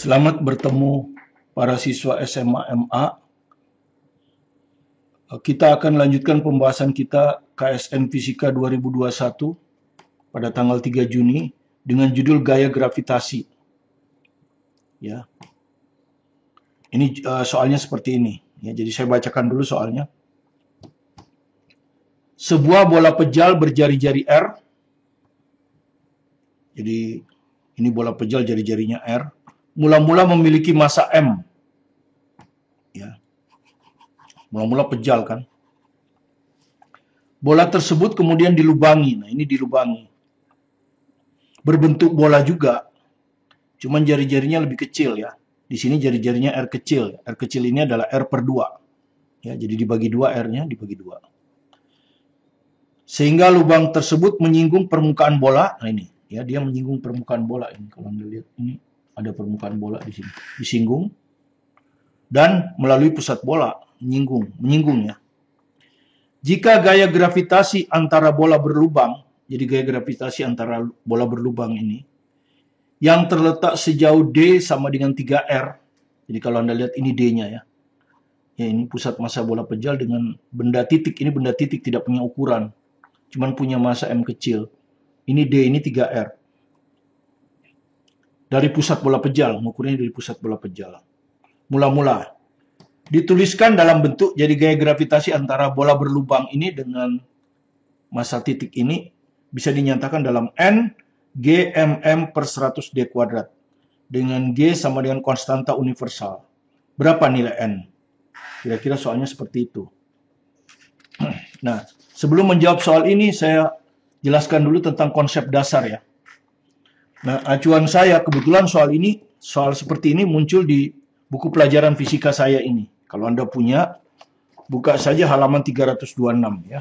Selamat bertemu para siswa SMA MA. Kita akan lanjutkan pembahasan kita KSN Fisika 2021 pada tanggal 3 Juni dengan judul Gaya Gravitasi. Ya. Ini soalnya seperti ini. Ya, jadi saya bacakan dulu soalnya. Sebuah bola pejal berjari-jari R. Jadi ini bola pejal jari-jarinya R. Mula-mula memiliki massa M. Ya. Mula-mula pejal kan. Bola tersebut kemudian dilubangi. Nah, ini dilubangi. Berbentuk bola juga. Cuman jari-jarinya lebih kecil ya. Di sini jari-jarinya R kecil. R kecil ini adalah R per 2. Ya, jadi dibagi 2 R-nya dibagi 2. Sehingga lubang tersebut menyinggung permukaan bola. Nah ini, ya dia menyinggung permukaan bola ini. Kalau Anda lihat ini ada permukaan bola di sini. Disinggung dan melalui pusat bola menyinggung ya. Jika gaya gravitasi antara bola berlubang, jadi gaya gravitasi antara bola berlubang ini yang terletak sejauh D sama dengan 3R. Jadi kalau Anda lihat ini D-nya ya. Ya ini pusat massa bola pejal dengan benda titik. Ini benda titik tidak punya ukuran. Cuman punya massa M kecil. Ini D, ini 3R. Dari pusat bola pejal, mengukurnya dari pusat bola pejal. Mula-mula dituliskan dalam bentuk, jadi gaya gravitasi antara bola berlubang ini dengan massa titik ini bisa dinyatakan dalam N GMM per 100 D kuadrat. Dengan G sama dengan konstanta universal. Berapa nilai N? Kira-kira soalnya seperti itu. Nah, sebelum menjawab soal ini, saya jelaskan dulu tentang konsep dasar ya. Nah, acuan saya kebetulan soal seperti ini muncul di buku pelajaran fisika saya ini. Kalau Anda punya, buka saja halaman 326 ya.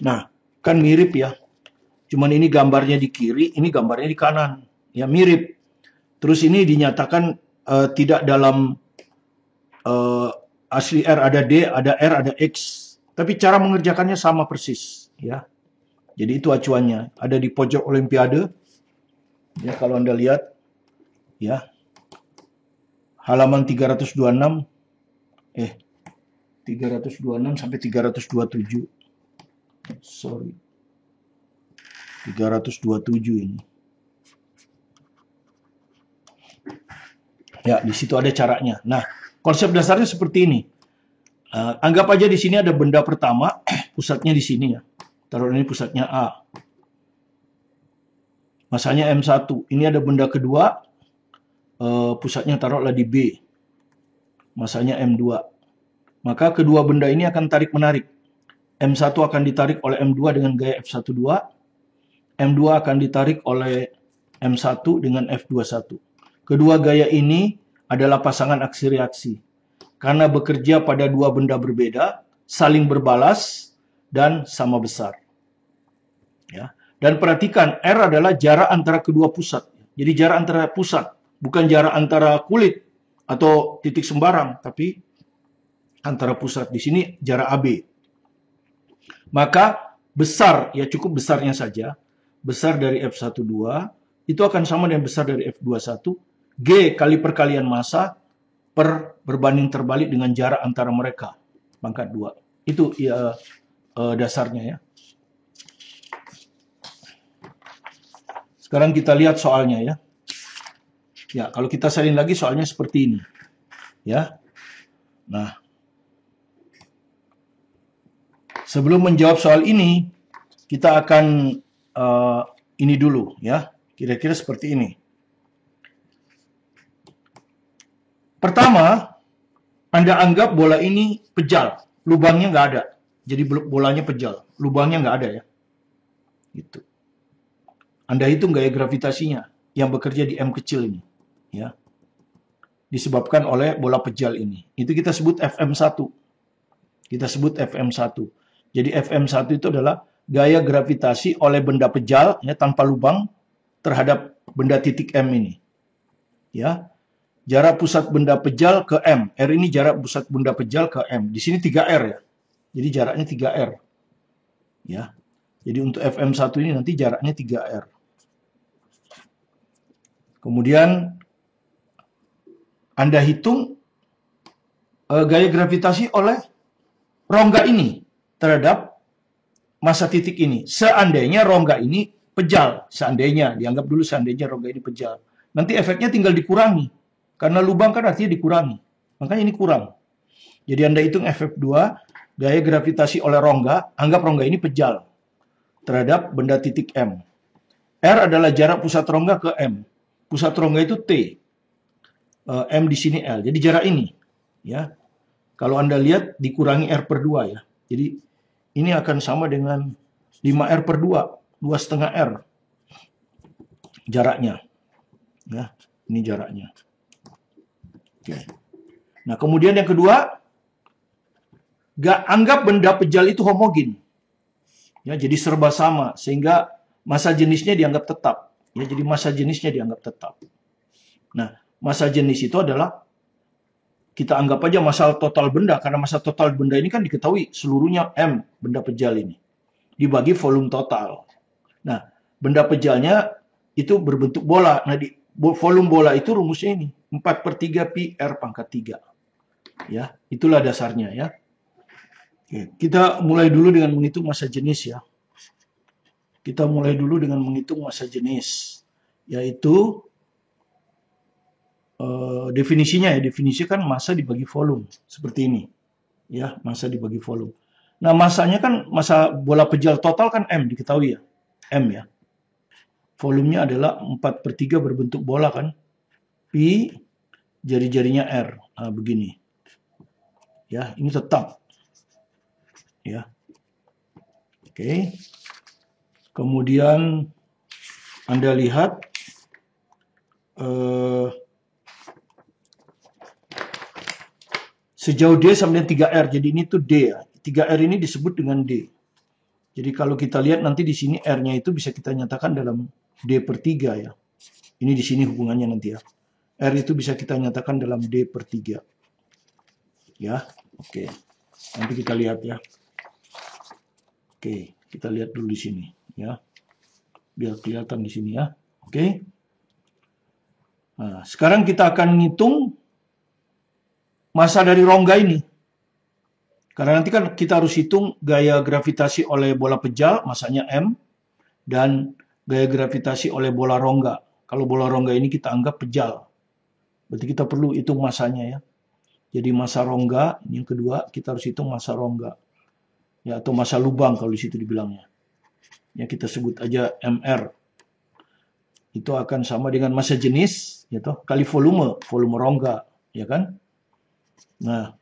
Nah, kan mirip ya. Cuman ini gambarnya di kiri, ini gambarnya di kanan. Ya, mirip. Terus ini dinyatakan tidak dalam asli R ada D, ada R, ada X. Tapi cara mengerjakannya sama persis, ya. Jadi itu acuannya. Ada di pojok Olimpiade. Ya, kalau Anda lihat, ya. Halaman 326 sampai 327. Sorry. 327 ini. Ya, di situ ada caranya. Nah, konsep dasarnya seperti ini. Anggap aja di sini ada benda pertama, pusatnya di sini ya. Taruh ini pusatnya A. Massanya M1. Ini ada benda kedua, pusatnya taruhlah di B. Massanya M2. Maka kedua benda ini akan tarik-menarik. M1 akan ditarik oleh M2 dengan gaya F12. M2 akan ditarik oleh M1 dengan F21. Kedua gaya ini adalah pasangan aksi reaksi. Karena bekerja pada dua benda berbeda, saling berbalas, dan sama besar. Ya. Dan perhatikan, R adalah jarak antara kedua pusat. Jadi jarak antara pusat, bukan jarak antara kulit atau titik sembarang, tapi antara pusat. Di sini jarak AB. Maka besar, ya cukup besarnya saja, besar dari F12, itu akan sama dengan besar dari F21, G kali perkalian massa, per berbanding terbalik dengan jarak antara mereka, pangkat 2. Itu ya dasarnya ya. Sekarang kita lihat soalnya ya. Ya, kalau kita salin lagi soalnya seperti ini. Ya. Nah, sebelum menjawab soal ini, kita akan ini dulu ya. Kira-kira seperti ini. Pertama, Anda anggap bola ini pejal, lubangnya nggak ada. Jadi bolanya pejal, lubangnya nggak ada ya. Gitu. Anda hitung gaya gravitasinya yang bekerja di M kecil ini, ya. Disebabkan oleh bola pejal ini. Itu kita sebut Fm1. Kita sebut Fm1. Jadi Fm1 itu adalah gaya gravitasi oleh benda pejal ya tanpa lubang terhadap benda titik M ini. Ya. Jarak pusat benda pejal ke M. R ini jarak pusat benda pejal ke M. Di sini 3R ya. Jadi jaraknya 3R. Ya. Jadi untuk Fm1 ini nanti jaraknya 3R. Kemudian Anda hitung gaya gravitasi oleh rongga ini terhadap massa titik ini. Seandainya rongga ini pejal, seandainya, dianggap dulu seandainya rongga ini pejal. Nanti efeknya tinggal dikurangi. Karena lubang kan artinya dikurangi. Makanya ini kurang. Jadi Anda hitung FF2, gaya gravitasi oleh rongga, anggap rongga ini pejal terhadap benda titik M. R adalah jarak pusat rongga ke M. Pusat rongga itu T. M di sini L. Jadi jarak ini. Ya. Kalau Anda lihat dikurangi R per 2 ya. Jadi ini akan sama dengan 5R per 2. 2,5 R. Jaraknya. Ya, ini jaraknya. Oke. Nah, kemudian yang kedua, anggap benda pejal itu homogen. Ya, jadi serba sama sehingga massa jenisnya dianggap tetap. Ya, jadi massa jenisnya dianggap tetap. Nah, massa jenis itu adalah kita anggap aja massa total benda, karena massa total benda ini kan diketahui seluruhnya M, benda pejal ini, dibagi volume total. Nah, benda pejalnya itu berbentuk bola. Nah, volume bola itu rumusnya ini, 4/3 pi R pangkat 3. Ya, itulah dasarnya ya. Oke, kita mulai dulu dengan menghitung massa jenis ya. Kita mulai dulu dengan menghitung massa jenis, yaitu definisinya ya, definisi kan massa dibagi volume seperti ini ya, massa dibagi volume. Nah, massanya kan, massa bola pejal total kan M, diketahui ya, M ya. Volumenya adalah 4/3 berbentuk bola kan, pi jari-jarinya R. Nah, begini ya, ini tetap ya. Oke, kemudian Anda lihat sejauh D sama dengan 3R. Jadi ini tuh D ya. 3R ini disebut dengan D. Jadi kalau kita lihat nanti di sini R-nya itu bisa kita nyatakan dalam D/3 ya. Ini di sini hubungannya nanti ya. R itu bisa kita nyatakan dalam D/3. Ya, oke. Nanti kita lihat ya. Oke, kita lihat dulu di sini ya. Biar kelihatan di sini ya. Oke. Nah, sekarang kita akan ngitung massa dari rongga ini. Karena nanti kan kita harus hitung gaya gravitasi oleh bola pejal, massanya M, dan gaya gravitasi oleh bola rongga. Kalau bola rongga ini kita anggap pejal. Berarti kita perlu hitung massanya ya. Jadi massa rongga, ini yang kedua, kita harus hitung massa rongga. Ya, atau massa lubang kalau di situ dibilangnya. Ya, kita sebut aja MR. Itu akan sama dengan massa jenis, ya toh, kali volume rongga, ya kan? Nah,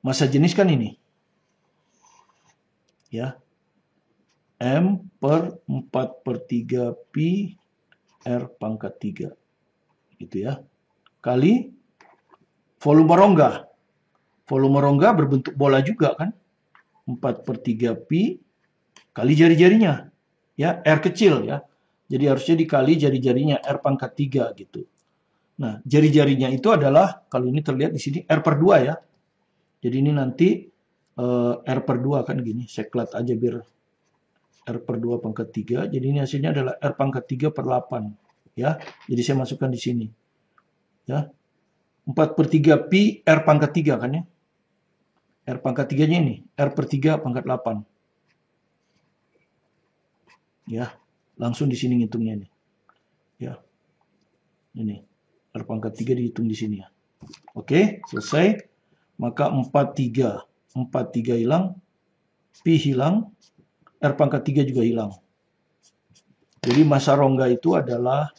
massa jenis kan ini. Ya. M per 4/3 pi R pangkat 3. Gitu ya. Kali volume rongga. Volume rongga berbentuk bola juga kan. 4/3 pi kali jari-jarinya. Ya, R kecil ya. Jadi harusnya dikali jari-jarinya R pangkat 3 gitu. Nah, jari-jarinya itu adalah, kalau ini terlihat di sini, R per 2 ya. Jadi ini nanti R per 2 kan gini. Saya kelat aja biar R per 2 pangkat 3. Jadi ini hasilnya adalah R pangkat 3 per 8. Ya, jadi saya masukkan di sini. Ya, 4/3 pi R pangkat 3 kan ya. R pangkat 3-nya ini. R per 3 pangkat 8. Ya, langsung di sini ngitungnya nih. Ya, ini. R pangkat 3 dihitung di sini ya. Oke, selesai. Maka 4/3. 4/3 hilang. Pi hilang. R pangkat 3 juga hilang. Jadi massa rongga itu adalah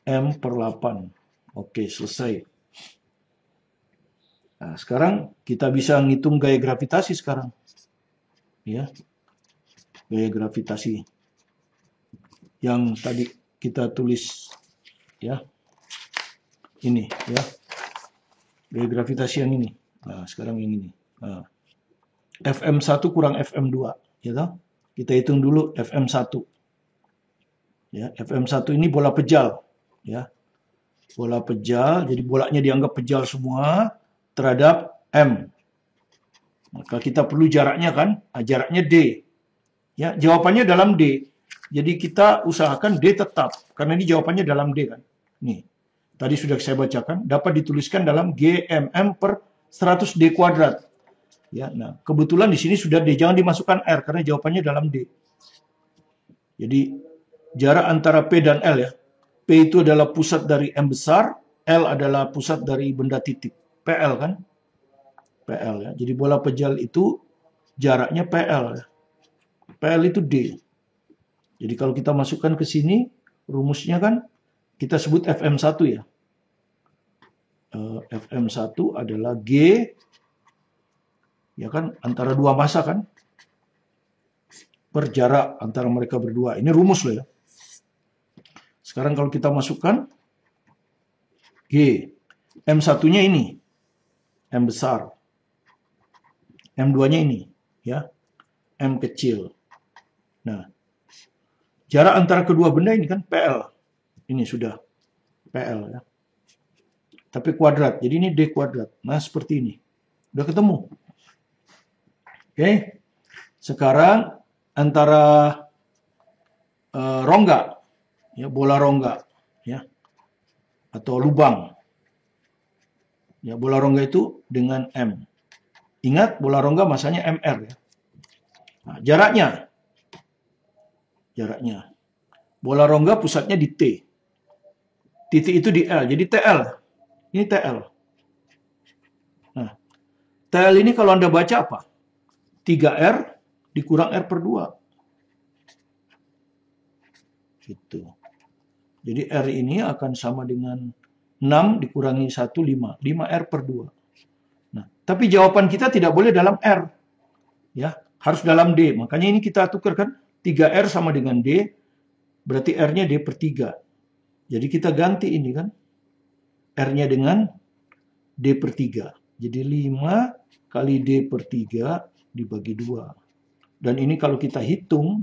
M per 8. Oke, selesai. Nah, sekarang kita bisa ngitung gaya gravitasi sekarang. Ya. Gaya gravitasi. Yang tadi kita tulis ya. Ini ya. Gaya gravitasi yang ini. Nah, sekarang yang ini. Nah, FM1 kurang FM2, ya toh? Kita hitung dulu FM1. Ya, FM1 ini bola pejal, ya. Bola pejal, jadi bolanya dianggap pejal semua terhadap M. Maka kita perlu jaraknya kan? Nah, jaraknya D. Ya, jawabannya dalam D. Jadi kita usahakan D tetap, karena ini jawabannya dalam D kan. Nih. tadi sudah saya bacakan, dapat dituliskan dalam GMM per 100D kuadrat. Ya, nah, kebetulan di sini sudah D, jangan dimasukkan R karena jawabannya dalam D. Jadi jarak antara P dan L ya. P itu adalah pusat dari M besar, L adalah pusat dari benda titik. PL kan? PL ya. Jadi bola pejal itu jaraknya PL ya. PL itu D. Jadi kalau kita masukkan ke sini, rumusnya kan kita sebut FM1 ya. FM1 adalah G, ya kan, antara dua massa kan, per jarak antara mereka berdua. Ini rumus loh ya. Sekarang kalau kita masukkan G, M1-nya ini, M besar, M2-nya ini, ya, M kecil. Nah, jarak antara kedua benda ini kan PL. Ini sudah PL ya. Tapi kuadrat. Jadi ini D kuadrat. Nah, seperti ini. Udah ketemu. Oke. Sekarang antara rongga, ya, bola rongga, ya, atau lubang. Ya, bola rongga itu dengan M. Ingat, bola rongga masanya MR ya. Nah, jaraknya. Bola rongga pusatnya di T. Titik itu di L. Jadi TL. Ini TL. Nah, TL ini kalau Anda baca apa? 3R dikurang R per 2. Gitu. Jadi R ini akan sama dengan 6 dikurangi 1, 5. 5R per 2. Nah, tapi jawaban kita tidak boleh dalam R. Ya, harus dalam D. Makanya ini kita tukarkan 3R sama dengan D. Berarti R-nya D per 3. Jadi kita ganti ini kan. R-nya dengan D per 3. Jadi 5 kali D per 3 dibagi 2. Dan ini kalau kita hitung,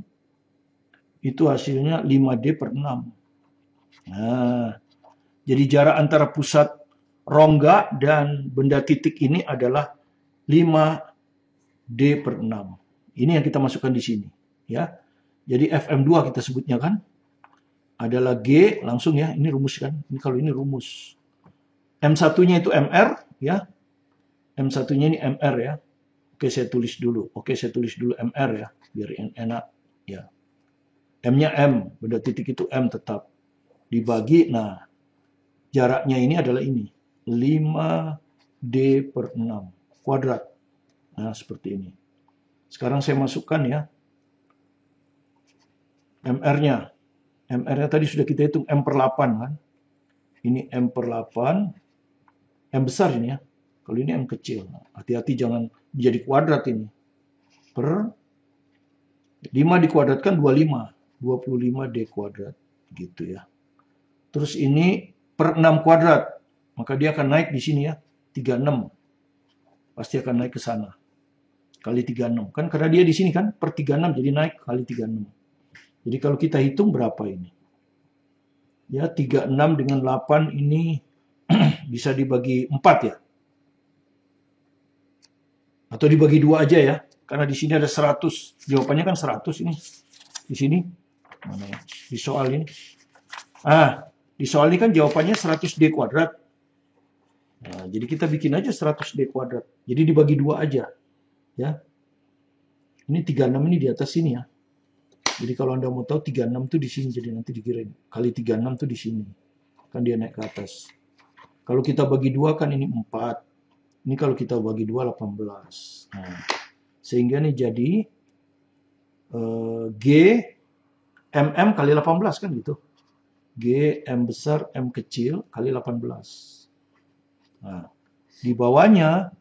itu hasilnya 5D per 6. Nah, jadi jarak antara pusat rongga dan benda titik ini adalah 5D per 6. Ini yang kita masukkan di sini. Ya. Jadi FM2 kita sebutnya kan. Adalah G, langsung ya, ini rumus kan. Ini kalau ini rumus. M1-nya itu MR, ya. M1-nya ini MR ya. Oke, saya tulis dulu. MR ya, biar enak ya. M-nya M, benda titik itu M tetap. Dibagi, nah, jaraknya ini adalah ini. 5D per 6 kuadrat. Nah, seperti ini. Sekarang saya masukkan ya. MR-nya. MR-nya tadi sudah kita hitung M per 8 kan. Ini M per 8. M besar ini ya. Kalau ini M kecil. Hati-hati jangan menjadi kuadrat ini. Per 5 dikuadratkan 25. 25D kuadrat. Gitu ya. Terus ini per 6 kuadrat. Maka dia akan naik di sini ya. 36. Pasti akan naik ke sana. Kali 36. Kan karena dia di sini kan per 36 jadi naik kali 36. Jadi kalau kita hitung berapa ini? Ya, 36 dengan 8 ini bisa dibagi 4 ya. Atau dibagi 2 aja ya. Karena di sini ada 100. Jawabannya kan 100 ini. Di sini. Mana ya? Di soal ini. Di soal ini kan jawabannya 100D kuadrat. Nah, jadi kita bikin aja 100D kuadrat. Jadi dibagi 2 aja. Ya. Ini 36 ini di atas sini ya. Jadi kalau Anda mau tahu 36 itu di sini, jadi nanti dikirain kali 36 itu di sini. Kan dia naik ke atas. Kalau kita bagi 2 kan ini 4. Ini kalau kita bagi 2 18. Nah, sehingga ini jadi G MM kali 18 kan gitu. G M besar M kecil kali 18. Nah, di bawahnya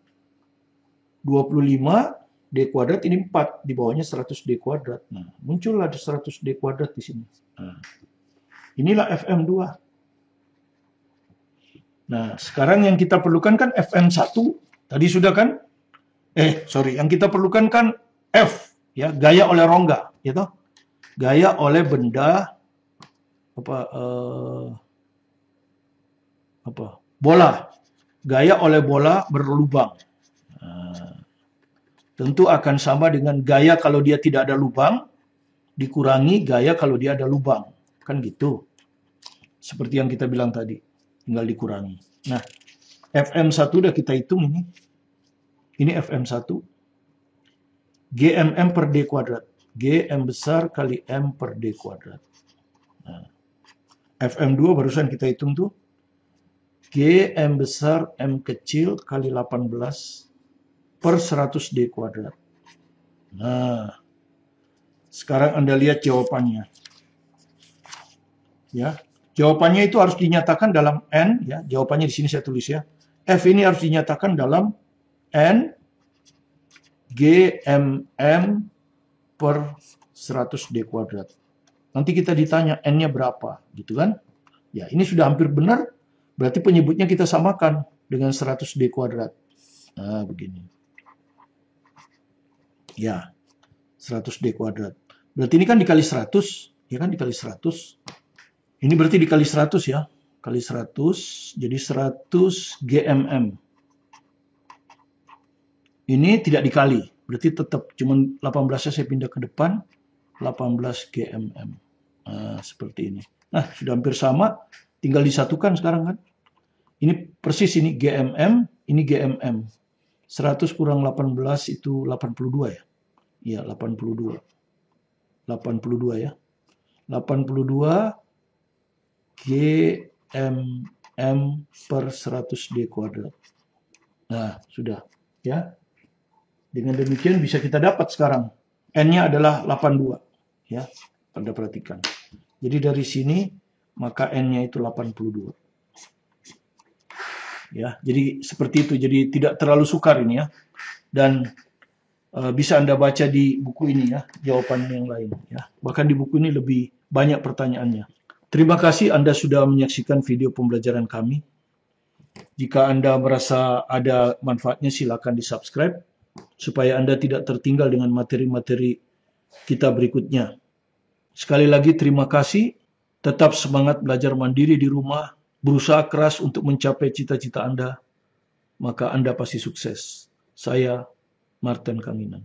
25 D kuadrat ini 4, di bawahnya 100D kuadrat. Nah, muncullah 100D kuadrat di sini. Nah, inilah FM2. Nah, sekarang yang kita perlukan kan FM1. Tadi sudah kan? Yang kita perlukan kan F, ya, gaya oleh rongga, gitu. Gaya oleh benda bola. Gaya oleh bola berlubang. Tentu akan sama dengan gaya kalau dia tidak ada lubang, dikurangi gaya kalau dia ada lubang. Kan gitu. Seperti yang kita bilang tadi. tinggal dikurangi. Nah, FM1 udah kita hitung ini. Ini FM1. GMM per D kuadrat. GM besar kali M per D kuadrat. Nah, FM2 barusan kita hitung tuh. GM besar M kecil kali 18 per 100 D kuadrat. Nah, sekarang Anda lihat jawabannya. Ya, jawabannya itu harus dinyatakan dalam N, ya. Jawabannya di sini saya tulis ya. F ini harus dinyatakan dalam N GMM per 100 D kuadrat. Nanti kita ditanya N-nya berapa, gitu kan? Ya, ini sudah hampir benar, berarti penyebutnya kita samakan dengan 100 D kuadrat. Nah, begini. Ya, 100 D kuadrat. Berarti ini kan dikali 100, ya kan dikali 100. Ini berarti dikali 100 ya. Kali 100, jadi 100 GMM. Ini tidak dikali, berarti tetap cuman 18-nya saya pindah ke depan, 18 GMM. Nah, seperti ini. Nah, sudah hampir sama, tinggal disatukan sekarang kan. Ini persis ini GMM, ini GMM. 100 kurang 18 itu 82 ya. Iya, 82. 82 ya. 82 GMM per 100 D kuadrat. Nah, sudah ya. Dengan demikian bisa kita dapat sekarang. N-nya adalah 82. Ya, Anda perhatikan. Jadi dari sini, maka N-nya itu 82. Ya, jadi seperti itu. Jadi tidak terlalu sukar ini ya. Dan bisa Anda baca di buku ini ya, jawaban yang lain. Ya. Bahkan di buku ini lebih banyak pertanyaannya. Terima kasih Anda sudah menyaksikan video pembelajaran kami. Jika Anda merasa ada manfaatnya, silakan di-subscribe supaya Anda tidak tertinggal dengan materi-materi kita berikutnya. Sekali lagi terima kasih. Tetap semangat belajar mandiri di rumah. Berusaha keras untuk mencapai cita-cita Anda. Maka Anda pasti sukses. Saya Martin Kanginan.